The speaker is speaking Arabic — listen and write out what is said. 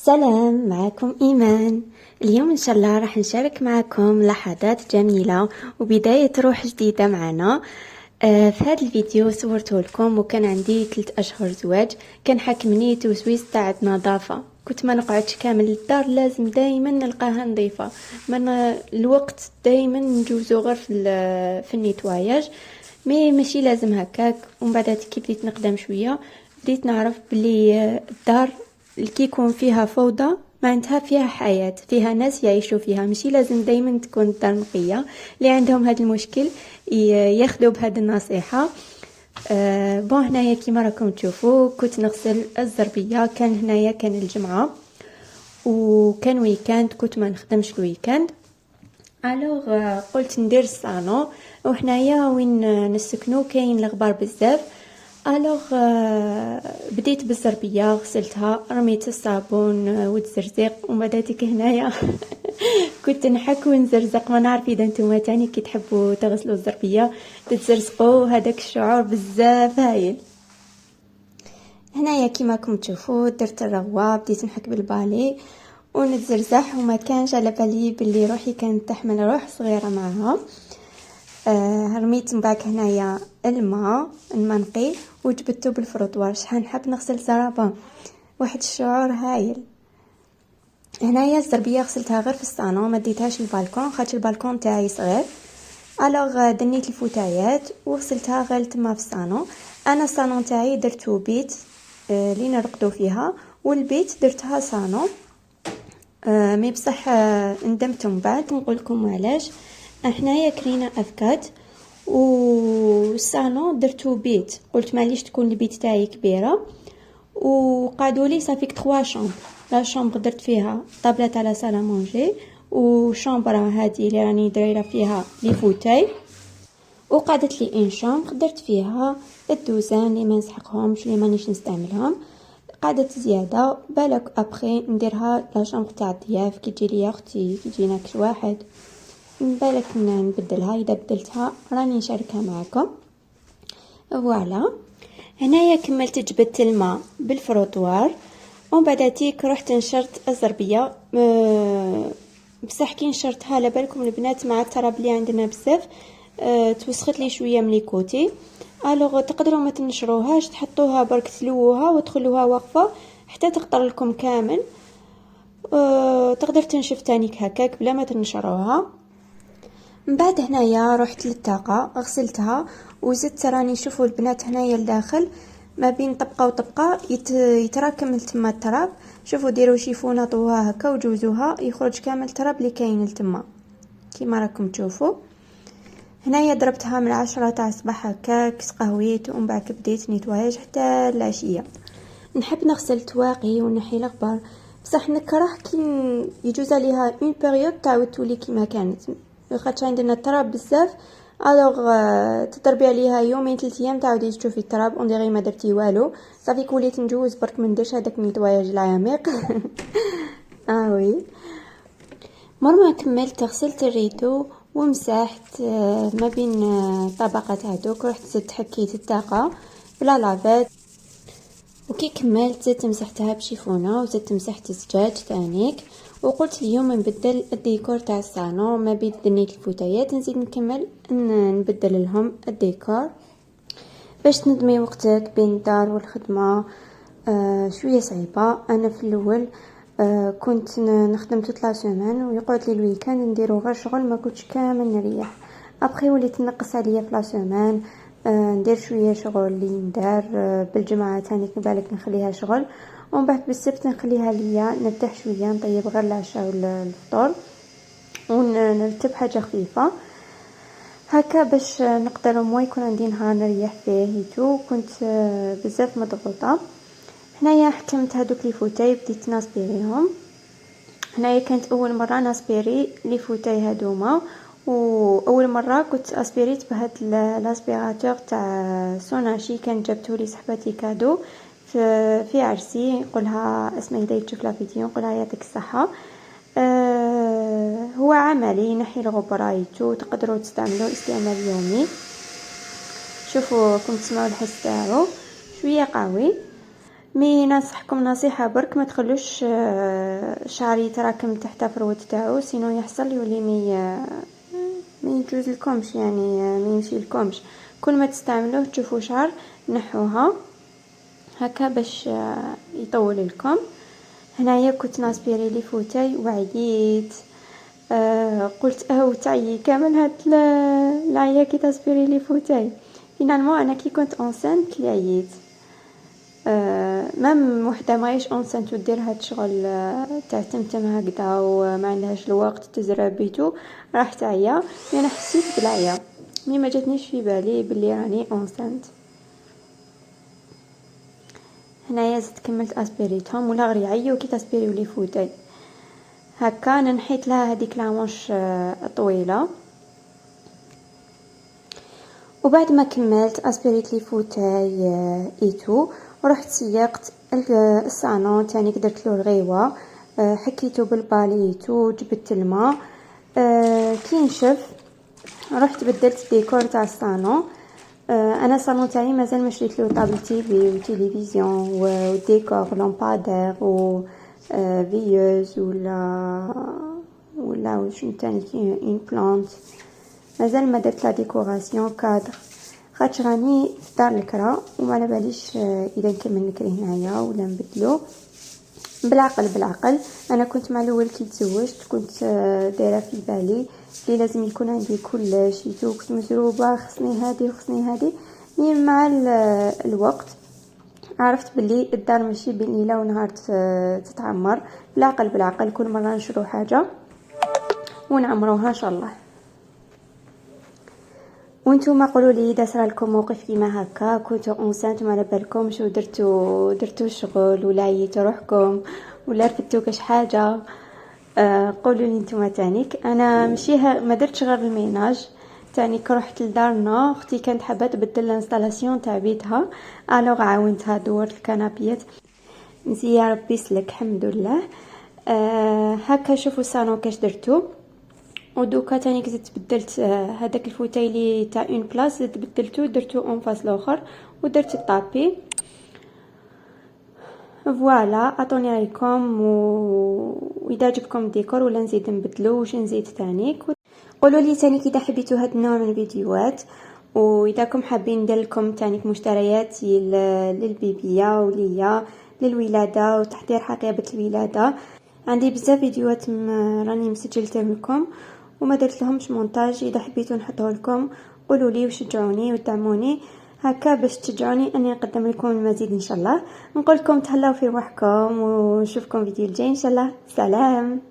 سلام، معكم إيمان. اليوم إن شاء الله راح نشارك معكم لحظات جميلة وبداية روح جديدة معنا. في هذا الفيديو صورته لكم وكان عندي 3 أشهر زواج. كان حاكمني توسويس تاع النظافة، كنت ما نقعدش كامل الدار، لازم دايما نلقاها نظيفة. من الوقت دايما نجوزو غير في النيتواياج، ماشي لازم هكاك. ومن بعد كي بديت نقدم شوية بديت نعرف بلي الدار كي يكون فيها فوضى معناتها فيها حياة، فيها ناس يعيشوا فيها، ماشي لازم دايما تكون الدار نقية. اللي عندهم هذا المشكل ياخذوا بهذه النصيحة. بون هنايا كيما راكم تشوفوا كنت نغسل الزربية. كان هنايا كان الجمعة وكان ويكاند، كنت ما نخدمش الويكاند. الوغ قلت ندير الصالون، وحنايا وين نسكنو كاين الغبار بزاف. الوغ بديت بالزربيه، غسلتها، رميت الصابون والزرزيق، ومن بعد هنايا كنت نحك ونزرزق. ما نعرف اذا نتوما تاني كي تحبوا تغسلوا الزربيه تتزرزقوا، هذاك الشعور بزاف هايل. هنايا كيما راكم تشوفوا درت الرغوه، بديت نحك بالبالي ونتزرزح، وما كانش على بالي باللي روحي كانت تحمل روح صغيره معها. رميت من بعد هنايا الماء نقي وجبدته بالفروطوار. شحال نحب نغسل زرابه، واحد الشعور هايل. هنايا الزربيه غسلتها غير في الصالون، ما ديتهاش البالكون خاطر البالكون تاعي صغير. الوغ دنيت الفوتايات وغسلتها غير تما في الصالون. انا الصالون تاعي درتو بيت اللي نرقدو فيها، والبيت درتها صالون. مي بصح ندمت من بعد، نقول لكم علاش. حنايا كرينا افكاد والصالون درتو بيت، قلت معليش تكون البيت تاعي كبيره. وقعدوا لي صافيك 3 شامبر. لا شامبر درت فيها طابله تاع لا سالا مونجي، وشامبر هذه اللي راني دايره فيها لي فوتاي، وقعدت لي ان شامبر درت فيها الدوزان اللي ما نسحقهمش، اللي مانيش نستعملهم. قعدت زياده بالك ابخي نديرها لا شامبر تاع الضياف كي تجي لي اختي، كي يجينا كش واحد، بالك نبدلها. اذا بدلتها راني نشاركها معكم. فوالا هنايا كملت جبدت الماء بالفروطوار، ومن بعداتيك رحت نشرت الزربيه. بصح كي نشرتها على بالكم البنات مع التراب اللي عندنا بزاف توسخت لي شويه من لي كوتي. الوغ تقدروا ما تنشروهاش، تحطوها برك تلووها وتخلوها واقفه حتى تقطر لكم كامل. تقدر تنشف تانيك هكاك بلا ما تنشروها. من بعد هنايا رحت للطاقه غسلتها وزدت. راني شوفوا البنات هنايا الداخل ما بين طبقه وطبقه يتراكم لتما التراب. شوفوا ديروا شيفونه طوها هكا وجوزوها يخرج كامل التراب اللي كاين لتما كيما راكم تشوفوا. هنايا ضربتها من 10 تاع الصباح هكاك، قهويت ومن بعد بديت نيتواياج حتى العشيه. نحب نغسل تواقي ونحي الغبار، بصح نكره كي يجوز عليها اون بيريود تعاود تولي كيما كانت، خاطر عندنا التراب بزاف. الوغ تضربي عليها يومين 3 ايام تعاودي تشوفي التراب اون ما درتي والو. صافي وليت نجوز برك ما نديرش هذاك النيتواياج العميق. وي مرة كملت غسلت الريدو ومسحت ما بين طبقات هذوك. رحت زدت حكيت الطاقه بلا لافيت، وكي كملت زدت مسحتها بشيفونه وزدت مسحت الزجاج ثانيك. وقلت اليوم نبدل الديكور تاع الصالون، ما بين دنيت الفوتايات نزيد نكمل نبدل لهم الديكور باش تنظمي وقتك بين الدار والخدمه. شويه صعيبه. انا في الاول كنت نخدم توت لا سيمين ويقعد لي الويكاند نديرو غير شغل، ما كنتش كامل نريح. ابخي وليت نقص عليا في لا سيمين، ندير شويه شغل اللي ندار بالجمعه تاني بالك نخليها شغل، ومن بعد بالسبت نخليها ليا نرتاح شويه، نطيب غير العشاء والفطور ونرتب حاجه خفيفه هكا باش نقدر مو يكون عندي نهار نريح فيه هيتو. كنت بزاف مضغوطه. هنايا حكمت هذوك لي فوتاي بديت ناسبيريهم. هنايا كانت اول مره ناسبيري لي فوتاي هذوما، واول مره كنت اسبيريت بهاد لاسبيراتور تاع سوناشي. كان جابته لي صاحبتي كادو في عرسي. نقولها اسمها اذا تشوف لا فيديو نقولها يعطيك الصحه. هو عملي ينحي الغبرايتو، تقدروا تستعملوه استعمال يومي. شوفوا كنت تسمعوا الحس تاعو شويه قوي. مي ننصحكم نصيحه برك ما تخلوش الشعر يتراكم تحت فروه تاعو، سينو يحصل يولي ما يجوز لكمش، يعني ما يمشي لكمش. كل ما تستعملوه تشوفوا شعر نحوها هكا باش يطول لكم. هنايا كنت ناسبيري لي فوتاي وعييت، قلت تعيي كامل هاد العيا كي تاسبيري لي فوتاي. فينالمون انا كي كنت اونسنت اللي عييت، مام وحده ماهيش اونسنت ودير هاد الشغل تاع تمتم هكذا وما عندهاش الوقت تزرع بيتو راح تعيا. انا حسيت بالعيا مي ما جاتنيش في بالي بلي راني اونسنت. هنايا زدت كملت اسبيريتهم ولا غير يعيو كي تاسبيريو لي فوتاي هكا. انا نحيت لها هذيك لامونش طويله، وبعد ما كملت اسبيريت لي فوتاي ايتو ورحت سيقت الصالون تاني، درت له الغيوه، حكيته بالباليتو، جبت الماء. كي نشف رحت بدلت الديكور تاع الصالون. انا الصالون تاعي مازال ما شريت له طابل تيفي وتلفزيون وديكور لامبادير و فيوز ولا واش تاني اون بلانت، مازال ما درت لا ديكوراسيون كادر، خاطر راني في دار الكرا وما على باليش اذا نكمل نكري هنايا ولا نبدلو. بالعقل انا كنت مع الاول كي تزوجت كنت دايره في بالي لي لازم يكون عندي كلش، كنت مزروبه خصني هذه وخصني هذه. مع الوقت عرفت باللي الدار ماشي بين ليله ونهار تتعمر. بالعقل كل مره نشرو حاجه ونعمروها ان شاء الله. وانتم قولوا لي اذا صرا لكم موقف كيما هكا، كنتو اونسانت ما على بالكمش ودرتو شغل ولا عييتو روحكم ولا رفدتو كاش حاجه، قولوا لي نتوما تانيك. انا ماشي ما درتش غير الميناج تاني، رحت لدارنا اختي كانت حابه تبدل الانستالاسيون تاع بيتها، الوغ عاونتها دورت الكنابيات مزيان يا ربي يسلك الحمد لله. هكا شوفوا الصالون كاش درتو. ودوكا تاني زدت بدلت هذاك الفوتاي لي تاع اون بلاص زدت بدلتو درتو اون فاس الاخر ودرت الطابي. فوالا اعطوني رايكم واذا عجبكم الديكور ولا نزيد نبدلو واش نزيد تاني. قولوا لي تاني اذا حبيتوا هاد النوع من الفيديوهات، واذا كم حابين ندير لكم تاني مشتريات للبيبيه وليا للولاده وتحضير حقيبه الولاده. عندي بزاف فيديوهات راني مسجلتهم لكم وما درت لهمش مونتاج، اذا حبيتوا نحطه لكم قولوا لي وشجعوني ودعموني هكا باش تشجعوني اني نقدم لكم المزيد ان شاء الله. نقول لكم تهلاو في روحكم ونشوفكم فيديو الجاي ان شاء الله. سلام.